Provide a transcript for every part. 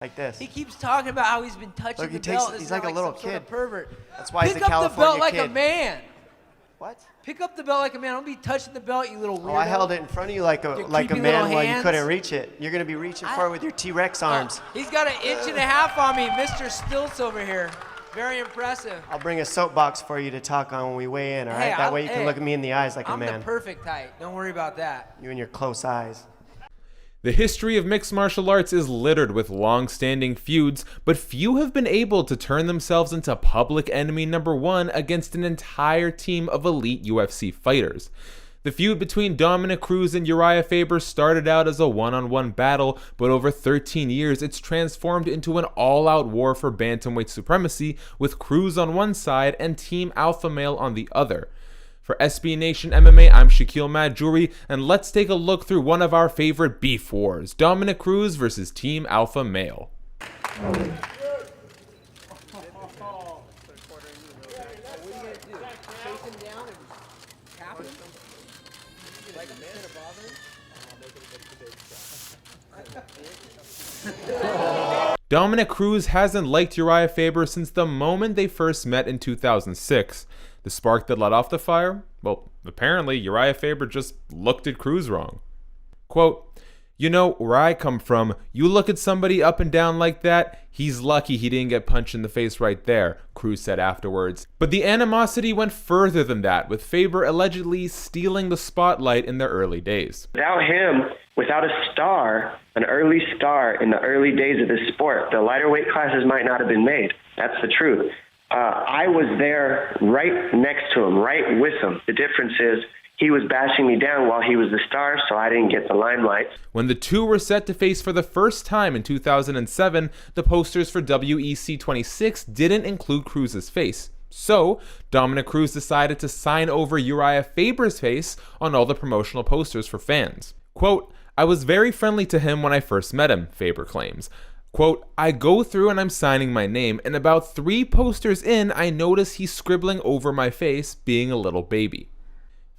Like this. He keeps talking about how he's been touching Look, the belt. he's like a little some sort of kid. Pervert. That's why he's a Pick up the belt California like kid. a man. What? Pick up the belt like a man. Don't be touching the belt, you little weirdo. Oh, I held it in front of you like a man while you couldn't reach it. You're going to be reaching for it with your T-Rex arms. He's got 1.5 inches on me, Mr. Stilts over here. Very impressive. I'll bring a soapbox for you to talk on when we weigh in, all right? That way you can look at me in the eyes like a man. I'm the perfect height. Don't worry about that. You and your close eyes. The history of mixed martial arts is littered with long-standing feuds, but few have been able to turn themselves into public enemy number one against an entire team of elite UFC fighters. The feud between Dominick Cruz and Uriah Faber started out as a one-on-one battle, but over 13 years it's transformed into an all-out war for bantamweight supremacy, with Cruz on one side and Team Alpha Male on the other. For SB Nation MMA, I'm Shaquille Majuri, and let's take a look through one of our favorite beef wars, Dominick Cruz versus Team Alpha Male. Dominick Cruz hasn't liked Uriah Faber since the moment they first met in 2006. The spark that let off the fire? Well, apparently Uriah Faber just looked at Cruz wrong. Quote, "You know, where I come from, you look at somebody up and down like that, he's lucky he didn't get punched in the face right there," Cruz said afterwards. But the animosity went further than that, with Faber allegedly stealing the spotlight in their early days. Without him, without a star, an early star in the early days of this sport, the lighter weight classes might not have been made. That's the truth. I was there right next to him, right with him. The difference is he was bashing me down while he was the star, so I didn't get the limelight. When the two were set to face for the first time in 2007, the posters for WEC 26 didn't include Cruz's face. So, Dominick Cruz decided to sign over Uriah Faber's face on all the promotional posters for fans. Quote, "I was very friendly to him when I first met him," Faber claims. Quote, "I go through and I'm signing my name, and about 3 posters in, I notice he's scribbling over my face, being a little baby."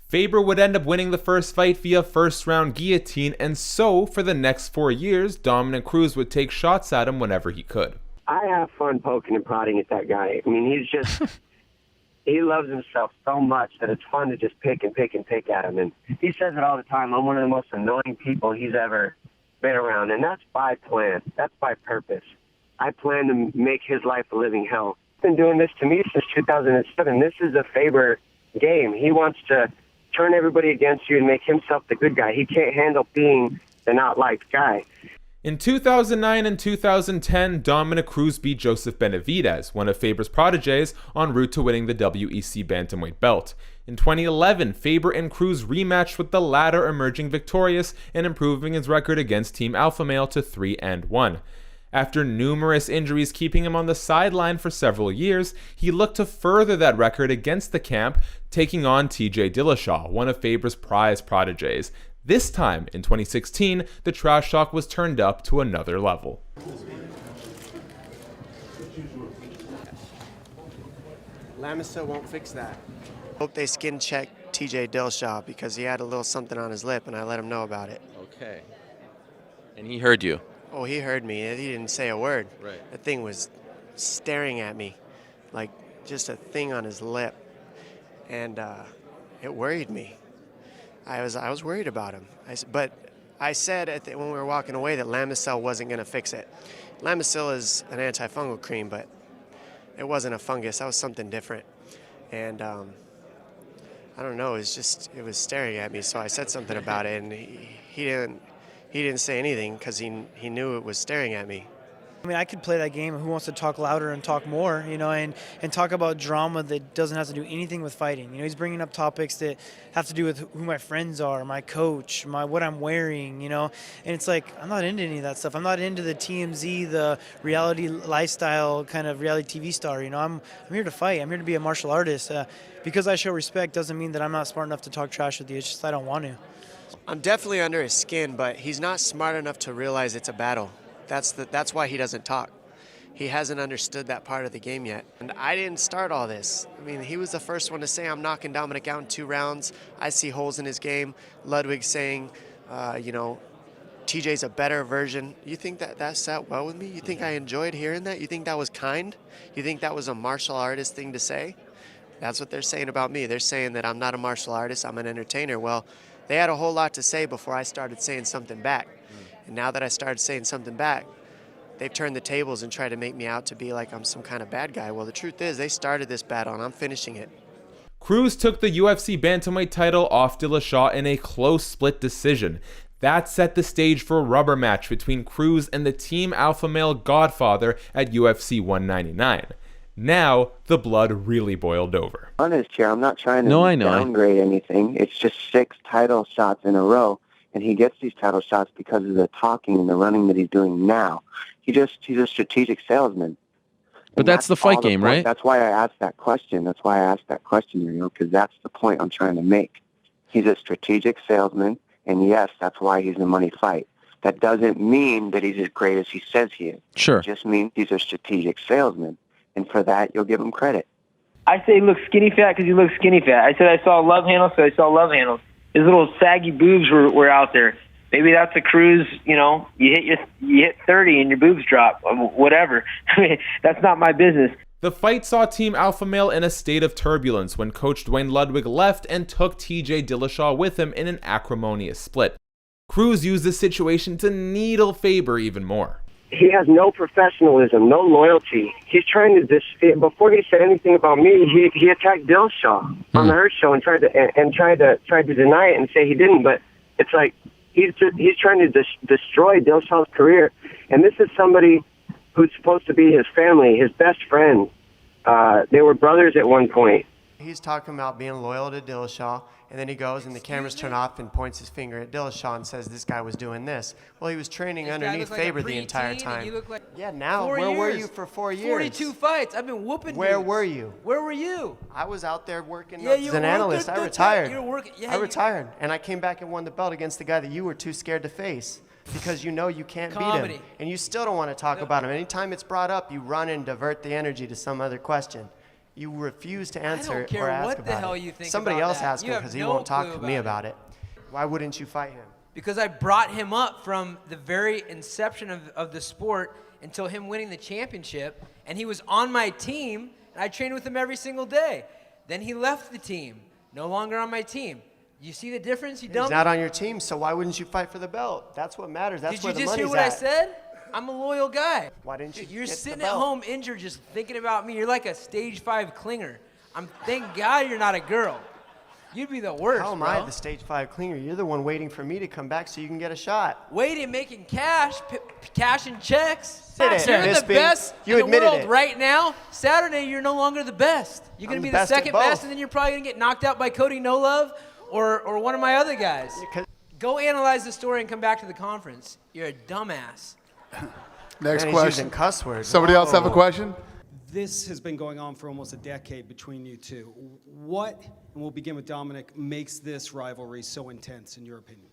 Faber would end up winning the first fight via first-round guillotine, and so, for the next 4 years, Dominick Cruz would take shots at him whenever he could. I have fun poking and prodding at that guy. I mean, he's just, he loves himself so much that it's fun to just pick at him. And he says it all the time. I'm one of the most annoying people he's ever been around, and that's by plan. That's by purpose. I plan to make his life a living hell. He's been doing this to me since 2007. This is a Faber game. He wants to turn everybody against you and make himself the good guy. He can't handle being the not liked guy. In 2009 and 2010, Dominick Cruz beat Joseph Benavidez, one of Faber's protégés, en route to winning the WEC bantamweight belt. In 2011, Faber and Cruz rematched, with the latter emerging victorious and improving his record against Team Alpha Male to 3-1. After numerous injuries keeping him on the sideline for several years, he looked to further that record against the camp, taking on TJ Dillashaw, one of Faber's prized protégés. This time, in 2016, the trash talk was turned up to another level. Lamisil won't fix that. Hope they skin check TJ Dillashaw because he had a little something on his lip and I let him know about it. Okay. And he heard you? Oh, he heard me. He didn't say a word. Right. That thing was staring at me like just a thing on his lip. And it worried me. I was worried about him. But I said when we were walking away that Lamisil wasn't going to fix it. Lamisil is an antifungal cream, but it wasn't a fungus. That was something different. And I don't know. It was staring at me. So I said something about it, and he didn't say anything because he knew it was staring at me. I mean, I could play that game of who wants to talk louder and talk more, you know, and talk about drama that doesn't have to do anything with fighting. You know, he's bringing up topics that have to do with who my friends are, my coach, what I'm wearing, you know. And it's like, I'm not into any of that stuff. I'm not into the TMZ, the reality lifestyle kind of reality TV star, you know. I'm here to fight. I'm here to be a martial artist. Because I show respect doesn't mean that I'm not smart enough to talk trash with you. It's just I don't want to. I'm definitely under his skin, but he's not smart enough to realize it's a battle. That's why he doesn't talk. He hasn't understood that part of the game yet. And I didn't start all this. I mean, he was the first one to say, I'm knocking Dominick out in 2 rounds. I see holes in his game. Ludwig saying, you know, TJ's a better version. You think that sat well with me? You think I enjoyed hearing that? You think that was kind? You think that was a martial artist thing to say? That's what they're saying about me. They're saying that I'm not a martial artist, I'm an entertainer. Well, they had a whole lot to say before I started saying something back. And now that I started saying something back, they've turned the tables and tried to make me out to be like I'm some kind of bad guy. Well, the truth is, they started this battle and I'm finishing it. Cruz took the UFC bantamweight title off Dillashaw in a close split decision. That set the stage for a rubber match between Cruz and the Team Alpha Male Godfather at UFC 199. Now, the blood really boiled over. Honest here, I'm not trying to downgrade anything. It's just 6 title shots in a row, and he gets these title shots because of the talking and the running that he's doing now. He's a strategic salesman. But that's the fight game, right? That's why I asked that question. Because that's the point I'm trying to make. He's a strategic salesman, and yes, that's why he's in the money fight. That doesn't mean that he's as great as he says he is. Sure. It just means he's a strategic salesman, and for that, you'll give him credit. I say he looks skinny fat because he looks skinny fat. I said I saw love handles, so I saw love handles. His little saggy boobs were out there. Maybe that's a Cruz, you hit 30 and your boobs drop, whatever. I mean, that's not my business. The fight saw Team Alpha Male in a state of turbulence when Coach Dwayne Ludwig left and took TJ Dillashaw with him in an acrimonious split. Cruz used the situation to needle Faber even more. He has no professionalism, no loyalty. He's trying to before he said anything about me, he attacked Dillashaw on the Hurt Show and tried to deny it and say he didn't. But it's like he's trying to destroy Dillashaw's career. And this is somebody who's supposed to be his family, his best friend. They were brothers at one point. He's talking about being loyal to Dillashaw, and then he goes and the cameras turn off and points his finger at Dillashaw and says this guy was doing this. Well, he was training underneath Faber the entire time. Yeah, now, where were you for 4 years? 42 fights. I've been whooping Where dudes. were you? Where were you? I was out there working Yeah, as an analyst. I retired. You were working. Yeah, I retired, and I came back and won the belt against the guy that you were too scared to face because you know you can't beat him. And you still don't want to talk about him. Anytime it's brought up, you run and divert the energy to some other question. You refuse to answer I don't care or ask what about the hell it. you think Somebody about else that. ask him because he won't talk to me about it. Why wouldn't you fight him? Because I brought him up from the very inception of the sport until him winning the championship, and he was on my team, and I trained with him every single day. Then he left the team, no longer on my team. You see the difference? He's not on your team, so why wouldn't you fight for the belt? That's what matters. That's where the money's at. Did you just hear what I said? I'm a loyal guy. Why didn't you You're get sitting the at belt? home injured just thinking about me. You're like a stage 5 clinger. Thank God you're not a girl. You'd be the worst, How am I the stage 5 clinger? You're the one waiting for me to come back so you can get a shot. Waiting, making cash, cashing checks. Did it. You're the best You in the admitted world it. right now. Saturday, you're no longer the best. You're going to be the best at second both. best, and then you're probably going to get knocked out by Cody No Love or one of my other guys. Go analyze the story and come back to the conference. You're a dumbass. Next Man, he's question. using cuss words. Somebody else have a question? This has been going on for almost a decade between you two. What, and we'll begin with Dominick, makes this rivalry so intense in your opinion?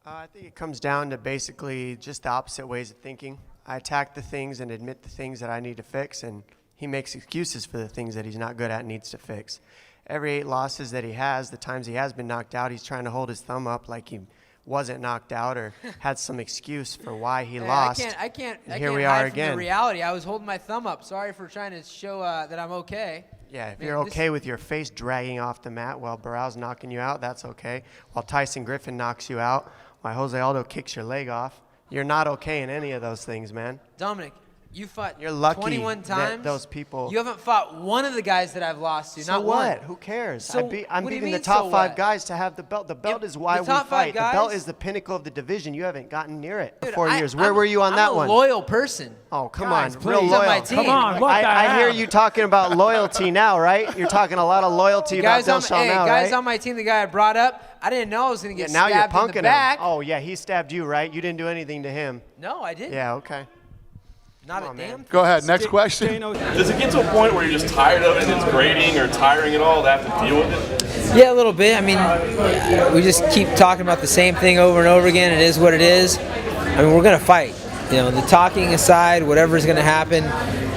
I think it comes down to basically just the opposite ways of thinking. I attack the things and admit the things that I need to fix, and he makes excuses for the things that he's not good at and needs to fix. Every 8 losses that he has, the times he has been knocked out, he's trying to hold his thumb up like he wasn't knocked out or had some excuse for why he lost. I can't Here we hide are from again. the reality. I was holding my thumb up. Sorry for trying to show that I'm okay. Yeah, if you're okay with your face dragging off the mat while Barrow's knocking you out, that's okay. While Tyson Griffin knocks you out, while Jose Aldo kicks your leg off, you're not okay in any of those things, man. Dominick, you fought You're lucky 21 that times. those people. You haven't fought one of the guys that I've lost to. So not what? one. Who cares? So I'm what do you beating the mean, top so 5 what? guys to have the belt. The belt is why the we top 5 fight. The belt guys? is the pinnacle of the division. You haven't gotten near it for Dude, 4 years. Where I'm- were you on that one? I'm a loyal person. Oh, come Guys, on. please. Real He's loyal. on my team. Come on, what the I hear hell? you talking about loyalty now, right? You're talking a lot of loyalty about Dillashaw now, guys right? on my team, the guy I brought up, I didn't know I was going to get Now you're stabbed in punking the him. back. Oh, yeah, he stabbed you, right? You didn't do anything to him. No, I didn't. Yeah, okay. Not Come a on, damn man. thing. Go ahead. Next question. Dano, Does it get to a point where you're just tired of it and it's grating or tiring at all to have to deal with it? Yeah, a little bit. I mean, we just keep talking about the same thing over and over again. It is what it is. I mean, we're going to fight. You know, the talking aside, whatever's going to happen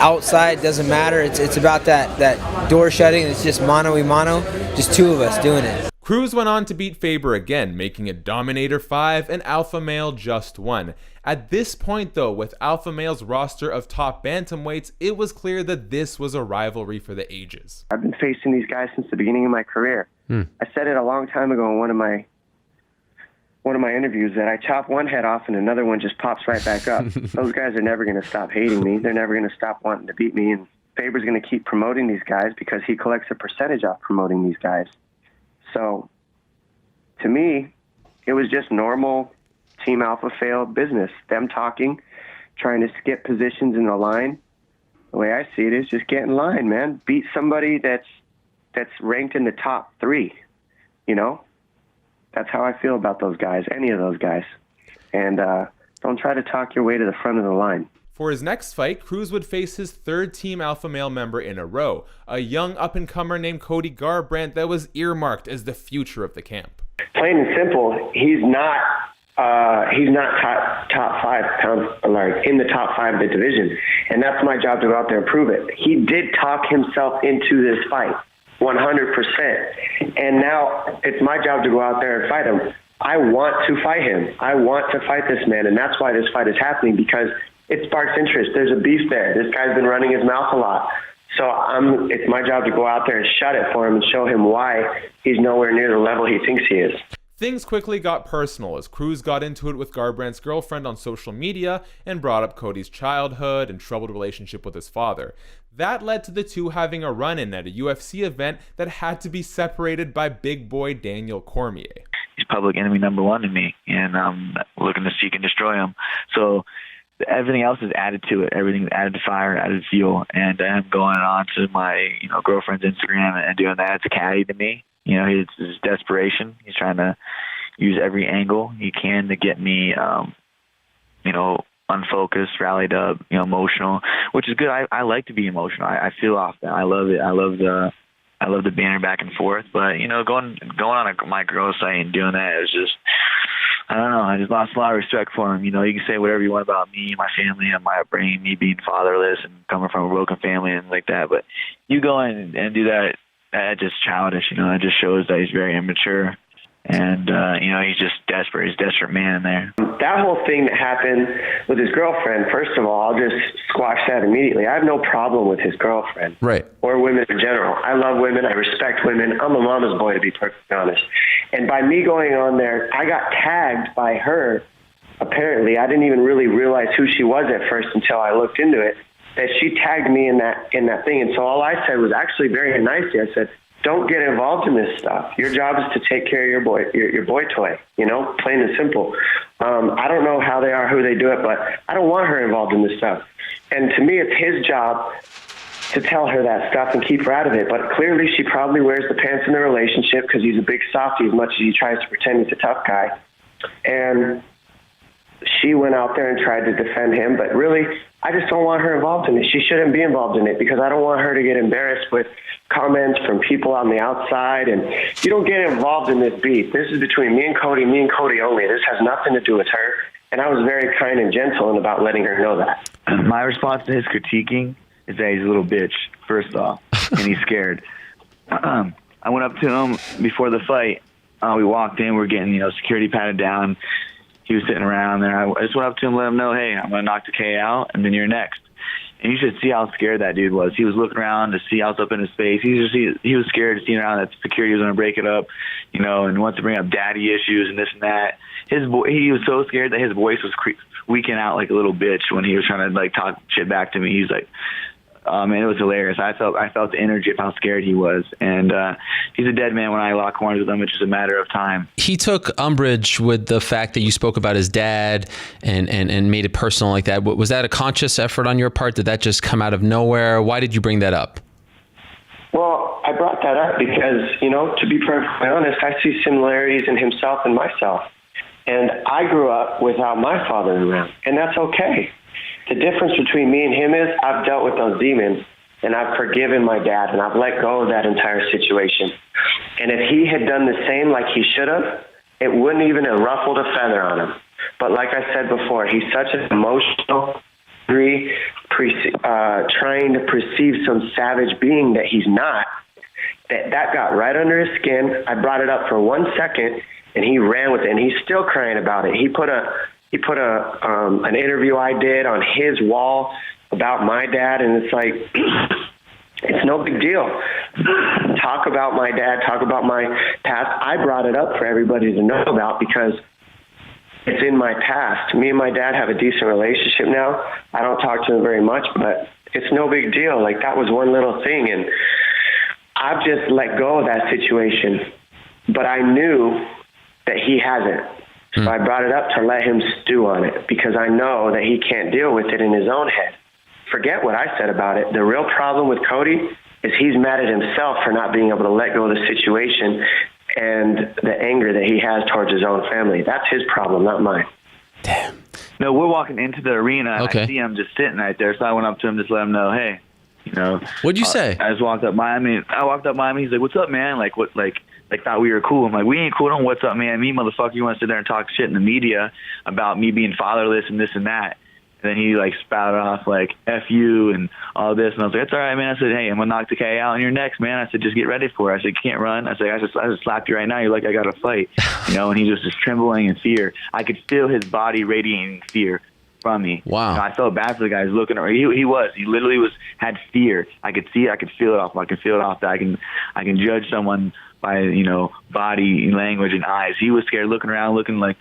outside doesn't matter. It's about that door shutting. It's just mano a mano, just 2 of us doing it. Cruz went on to beat Faber again, making it Dominator 5 and Alpha Male just 1. At this point though, with Alpha Male's roster of top bantamweights, it was clear that this was a rivalry for the ages. I've been facing these guys since the beginning of my career. I said it a long time ago in one of my interviews that I chop one head off and another one just pops right back up. Those guys are never going to stop hating me. They're never going to stop wanting to beat me. And Faber's going to keep promoting these guys because he collects a percentage off promoting these guys. So, to me, it was just normal Team Alpha Fail business. Them talking, trying to skip positions in the line. The way I see it is just get in line, man. Beat somebody that's ranked in the top 3, you know? That's how I feel about those guys, any of those guys. And don't try to talk your way to the front of the line. For his next fight, Cruz would face his 3rd Team Alpha Male member in a row, a young up-and-comer named Cody Garbrandt that was earmarked as the future of the camp. Plain and simple, he's not top 5 pounds, like in the top 5 of the division, and that's my job to go out there and prove it. He did talk himself into this fight, 100%, and now it's my job to go out there and fight him. I want to fight him. I want to fight this man, and that's why this fight is happening, because it sparks interest. There's a beef there. This guy's been running his mouth a lot. So it's my job to go out there and shut it for him and show him why he's nowhere near the level he thinks he is. Things quickly got personal as Cruz got into it with Garbrandt's girlfriend on social media and brought up Cody's childhood and troubled relationship with his father. That led to the two having a run-in at a UFC event that had to be separated by big boy Daniel Cormier. He's public enemy number 1 to me, and I'm looking to seek and destroy him. So everything else is added to it. Everything's added to fire, added fuel, and him going on to my girlfriend's Instagram and doing that, it's a caddy to me. It's desperation. He's trying to use every angle he can to get me, unfocused, rallied up, emotional, which is good. I like to be emotional. I feel off that. I love it. I love the banner back and forth. But going on my girl site and doing that is just, I don't know. I just lost a lot of respect for him. You can say whatever you want about me, my family, and my upbringing, me being fatherless and coming from a broken family and like that. But you go in and do that. That's just childish, It just shows that he's very immature, and he's just desperate. He's a desperate man in there. That whole thing that happened with his girlfriend, first of all, I'll just squash that immediately. I have no problem with his girlfriend, right, or women in general. I love women. I respect women. I'm a mama's boy, to be perfectly honest. And by me going on there, I got tagged by her. Apparently, I didn't even really realize who she was at first until I looked into it. That she tagged me in that thing, and so all I said was actually very nicely. I said, "Don't get involved in this stuff. Your job is to take care of your boy toy. Plain and simple. I don't know how they are, who they do it, but I don't want her involved in this stuff. And to me, it's his job to tell her that stuff and keep her out of it. But clearly, she probably wears the pants in the relationship because he's a big softie, as much as he tries to pretend he's a tough guy. And she went out there and tried to defend him, but really, I just don't want her involved in it. She shouldn't be involved in it because I don't want her to get embarrassed with comments from people on the outside. And you don't get involved in this beef. This is between me and Cody only. This has nothing to do with her. And I was very kind and gentle about letting her know that. My response to his critiquing is that he's a little bitch, first off, and he's scared. I went up to him before the fight. We walked in. We're getting, security patted down. He was sitting around there. I just went up to him and let him know, hey, I'm going to knock the K out, and then you're next. And you should see how scared that dude was. He was looking around to see what's up in his face. He was scared to see around that security was going to break it up, and wants to bring up daddy issues and this and that. He was so scared that his voice was squeaking out like a little bitch when he was trying to talk shit back to me. He's like, oh, man, it was hilarious. I felt the energy of how scared he was. And he's a dead man when I lock horns with him. It's just a matter of time. He took umbrage with the fact that you spoke about his dad and made it personal like that. Was that a conscious effort on your part? Did that just come out of nowhere? Why did you bring that up? Well, I brought that up because, to be perfectly honest, I see similarities in himself and myself. And I grew up without my father around, and that's okay. The difference between me and him is I've dealt with those demons, and I've forgiven my dad, and I've let go of that entire situation. And if he had done the same like he should have, it wouldn't even have ruffled a feather on him. But like I said before, he's such an emotional, trying to perceive some savage being that he's not. that got right under his skin. I brought it up for 1 second, and he ran with it, and he's still crying about it. He put an interview I did on his wall about my dad, and it's like, it's no big deal. Talk about my dad, talk about my past. I brought it up for everybody to know about because it's in my past. Me and my dad have a decent relationship now. I don't talk to him very much, but it's no big deal. Like, that was one little thing, and I've just let go of that situation. But I knew that he hasn't. So I brought it up to let him stew on it because I know that he can't deal with it in his own head. Forget what I said about it. The real problem with Cody is he's mad at himself for not being able to let go of the situation and the anger that he has towards his own family. That's his problem, not mine. Damn. No, we're walking into the arena. Okay. I see him just sitting right there. So I went up to him, just let him know, hey, you know. What'd you say? I just walked up behind me. He's like, what's up, man? Like, what, like thought we were cool. I'm like, we ain't cool. Don't what's up, man? Me, motherfucker, you want to sit there and talk shit in the media about me being fatherless and this and that. And then he, like, spouted off, like, F you and all this. And I was like, that's all right, man. I said, hey, I'm going to knock the K out on your next, man. I said, just get ready for it. I said, you can't run. I said, I just slapped you right now. You're like, I got to fight. You know, and he was just trembling in fear. I could feel his body radiating fear from me. Wow. You know, I felt bad for the guy. He was looking around. He literally had fear. I could see it. I could feel it off. I can feel it off that I can judge someone by, you know, body language and eyes. He was scared, looking around, looking like,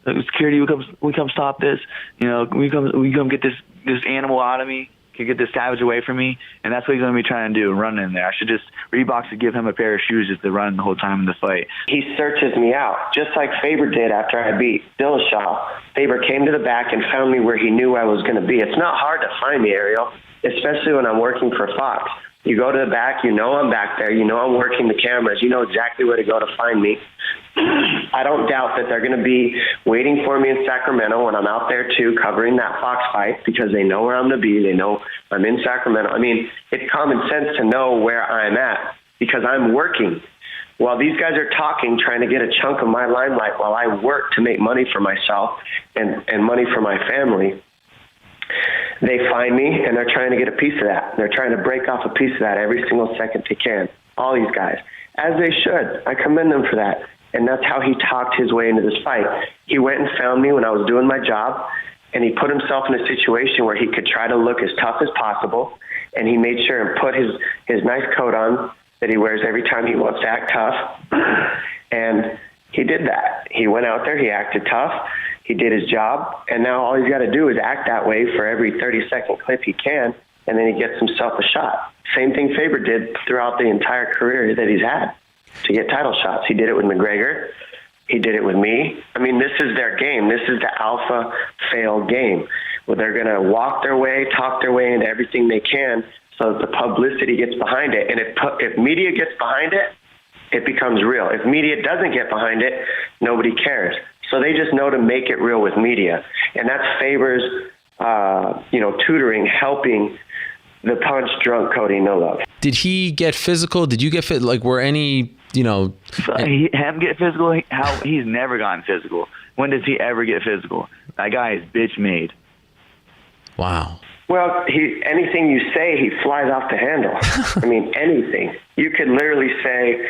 security, we come stop this. You know, we come get this animal out of me. Can get this savage away from me. And that's what he's going to be trying to do, run in there. Reebok should give him a pair of shoes just to run the whole time in the fight. He searches me out, just like Faber did after I beat Dillashaw. Faber came to the back and found me where he knew I was going to be. It's not hard to find me, Ariel, especially when I'm working for Fox. You go to the back, you know I'm back there, you know I'm working the cameras, you know exactly where to go to find me. I don't doubt that they're going to be waiting for me in Sacramento when I'm out there too, covering that Fox fight, because they know where I'm going to be. They know I'm in Sacramento. I mean, it's common sense to know where I'm at because I'm working. While these guys are talking, trying to get a chunk of my limelight while I work to make money for myself and money for my family, they find me and they're trying to get a piece of that. They're trying to break off a piece of that every single second they can. All these guys, as they should. I commend them for that. And that's how he talked his way into this fight. He went and found me when I was doing my job, and he put himself in a situation where he could try to look as tough as possible, and he made sure and put his nice coat on that he wears every time he wants to act tough. And he did that. He went out there, he acted tough, he did his job, and now all he's got to do is act that way for every 30-second clip he can, and then he gets himself a shot. Same thing Faber did throughout the entire career that he's had to get title shots. He did it with McGregor. He did it with me. I mean, this is their game. This is the alpha fail game where they're going to walk their way, talk their way into everything they can so that the publicity gets behind it. And if media gets behind it, it becomes real. If media doesn't get behind it, nobody cares. So they just know to make it real with media. And that's Faber's, tutoring, helping the punch-drunk Cody No Love. Did he get physical? Did you get fit? Like, were any, him get physical? He's never gotten physical. When does he ever get physical? That guy is bitch made. Wow. Well, anything you say, he flies off the handle. I mean, anything. You could literally say,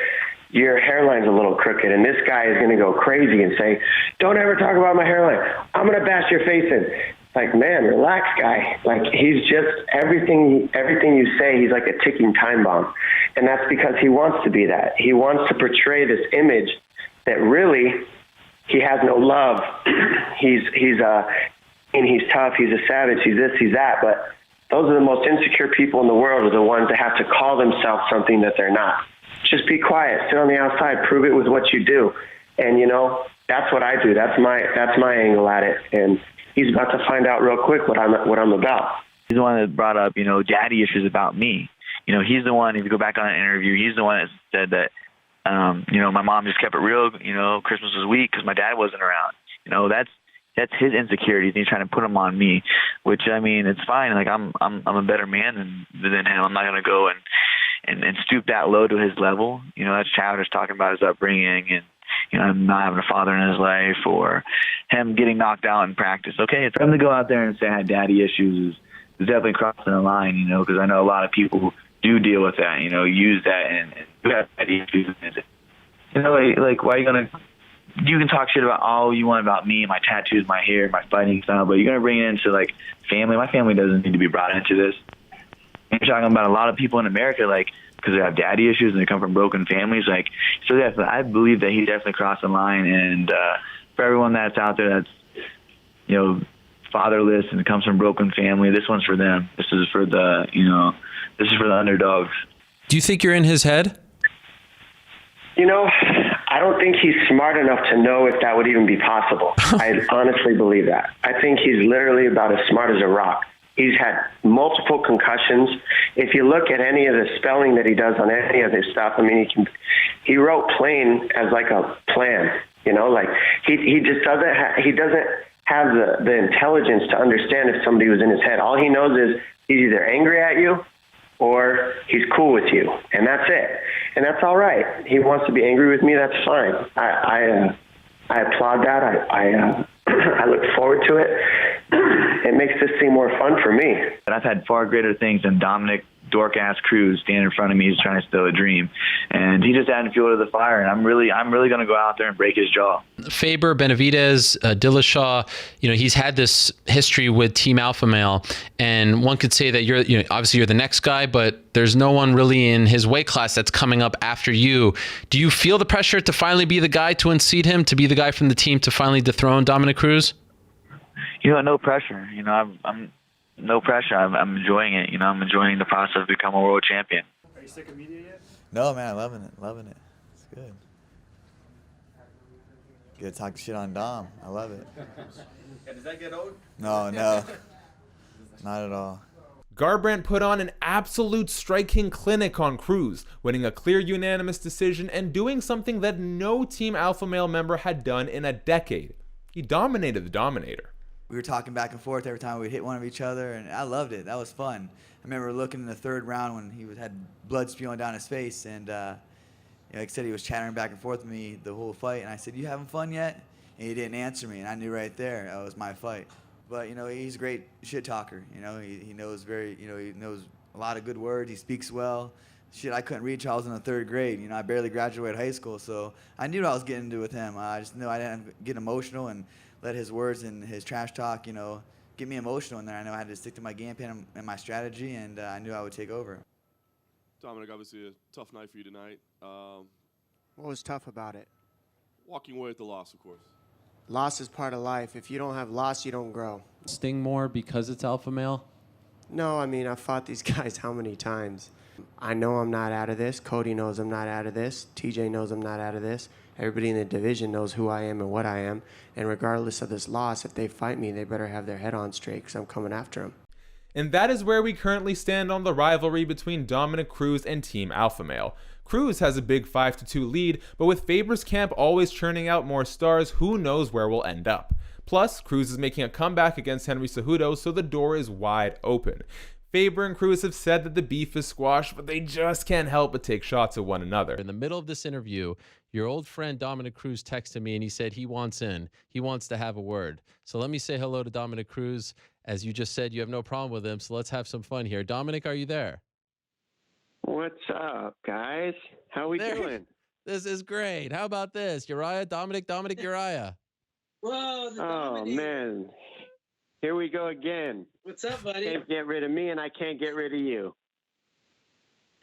your hairline's a little crooked, and this guy is going to go crazy and say, don't ever talk about my hairline. I'm going to bash your face in. Like, man, relax, guy. Like, he's just, everything you say, he's like a ticking time bomb. And that's because he wants to be that. He wants to portray this image that really he has no love. He's tough, he's a savage, he's this, he's that. But those are the most insecure people in the world, are the ones that have to call themselves something that they're not. Just be quiet, sit on the outside, prove it with what you do. And, that's what I do. That's my angle at it. And he's about to find out real quick what I'm about. He's the one that brought up, daddy issues about me. He's the one, if you go back on an interview, he's the one that said that, my mom just kept it real, Christmas was weak because my dad wasn't around. That's his insecurities, and he's trying to put them on me, which, it's fine. Like, I'm a better man than him. I'm not going to go and stoop that low to his level. That's childish, talking about his upbringing and, not having a father in his life, or him getting knocked out in practice. Okay, for him to go out there and say I had daddy issues is definitely crossing the line, because I know a lot of people do deal with that, use that and who has daddy issues. You know, like why are you gonna? You can talk shit about all you want about me, my tattoos, my hair, my fighting style, but you're gonna bring it into like family. My family doesn't need to be brought into this. And you're talking about a lot of people in America, like, because they have daddy issues and they come from broken families. Like, so yeah, I believe that he definitely crossed the line. And for everyone that's out there that's, you know, fatherless and comes from broken family, this one's for them. This is for the, you know, this is for the underdogs. Do you think you're in his head? You know, I don't think he's smart enough to know if that would even be possible. I honestly believe that. I think he's literally about as smart as a rock. He's had multiple concussions. If you look at any of the spelling that he does on any of his stuff, I mean, he wrote plain as like a plan, you know, like he just doesn't have the intelligence to understand if somebody was in his head. All he knows is he's either angry at you or he's cool with you, and that's it. And that's all right. He wants to be angry with me. That's fine. I applaud that. I look forward to it. It makes this seem more fun for me. But I've had far greater things than Dominick dork-ass Cruz standing in front of me. He's trying to steal a dream, and he just added fuel to the fire. And I'm really going to go out there and break his jaw. Faber, Benavidez, Dillashaw, you know, he's had this history with Team Alpha Male, and one could say that obviously you're the next guy, but there's no one really in his weight class that's coming up after you. Do you feel the pressure to finally be the guy to unseat him, to be the guy from the team to finally dethrone Dominick Cruz? You know, no pressure. You know, I'm no pressure. I'm enjoying it. You know, I'm enjoying the process of becoming a world champion. Are you sick of media yet? No, man, loving it. It's good. Good to talk shit on Dom. I love it. Yeah, does that get old? No, not at all. Garbrandt put on an absolute striking clinic on Cruz, winning a clear unanimous decision and doing something that no Team Alpha Male member had done in a decade. He dominated the Dominator. We were talking back and forth every time we'd hit one of each other, and I loved it. That was fun. I remember looking in the third round when he had blood spewing down his face, and like I said, he was chattering back and forth with me the whole fight, and I said, "You having fun yet?" And he didn't answer me, and I knew right there that was my fight. But, you know, he's a great shit talker. You know, he knows he knows a lot of good words. He speaks well. Shit, I couldn't read till I was in the third grade. You know, I barely graduated high school, so I knew what I was getting into with him. I just knew I didn't get emotional and let his words and his trash talk, you know, get me emotional in there. I know I had to stick to my game plan and my strategy, and I knew I would take over. Dominick, obviously a tough night for you tonight. What was tough about it? Walking away with the loss, of course. Loss is part of life. If you don't have loss, you don't grow. Sting more because it's Alpha Male? No, I mean, I've fought these guys how many times? I know I'm not out of this. Cody knows I'm not out of this. TJ knows I'm not out of this. Everybody in the division knows who I am and what I am. And regardless of this loss, if they fight me, they better have their head on straight because I'm coming after them. And that is where we currently stand on the rivalry between Dominick Cruz and Team Alpha Male. Cruz has a big 5-2 lead, but with Faber's camp always churning out more stars, who knows where we'll end up. Plus, Cruz is making a comeback against Henry Cejudo, so the door is wide open. Faber and Cruz have said that the beef is squashed, but they just can't help but take shots at one another. In the middle of this interview, your old friend Dominick Cruz texted me and he said he wants in. He wants to have a word. So let me say hello to Dominick Cruz. As you just said, you have no problem with him, so let's have some fun here. Dominick, are you there? What's up, guys? How we doing? This is great. How about this? Uriah, Dominick, Uriah. Whoa, Oh, man. Here we go again. What's up, buddy? Can't get rid of me, and I can't get rid of you.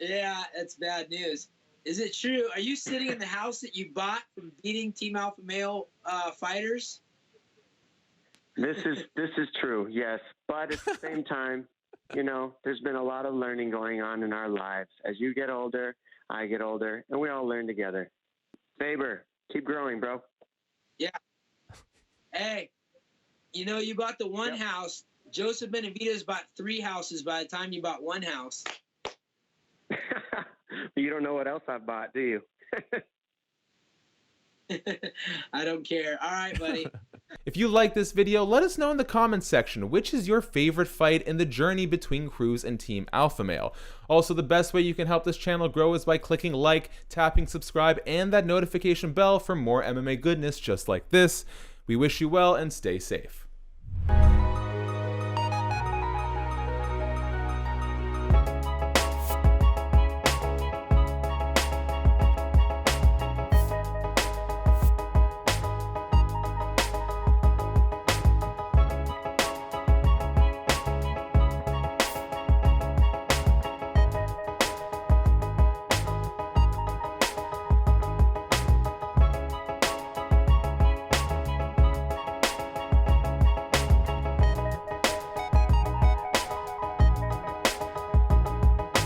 Yeah, that's bad news. Is it true? Are you sitting in the house that you bought from beating Team Alpha Male fighters? This is true, yes. But at the same time, you know, there's been a lot of learning going on in our lives. As you get older, I get older, and we all learn together. Faber, keep growing, bro. Yeah. Hey, you know, you bought the one house. Joseph Benavidez bought 3 houses by the time you bought one house. You don't know what else I bought, do you? I don't care. All right, buddy. If you like this video, let us know in the comments section which is your favorite fight in the journey between Cruz and Team Alpha Male. Also, the best way you can help this channel grow is by clicking like, tapping subscribe, and that notification bell for more MMA goodness just like this. We wish you well and stay safe.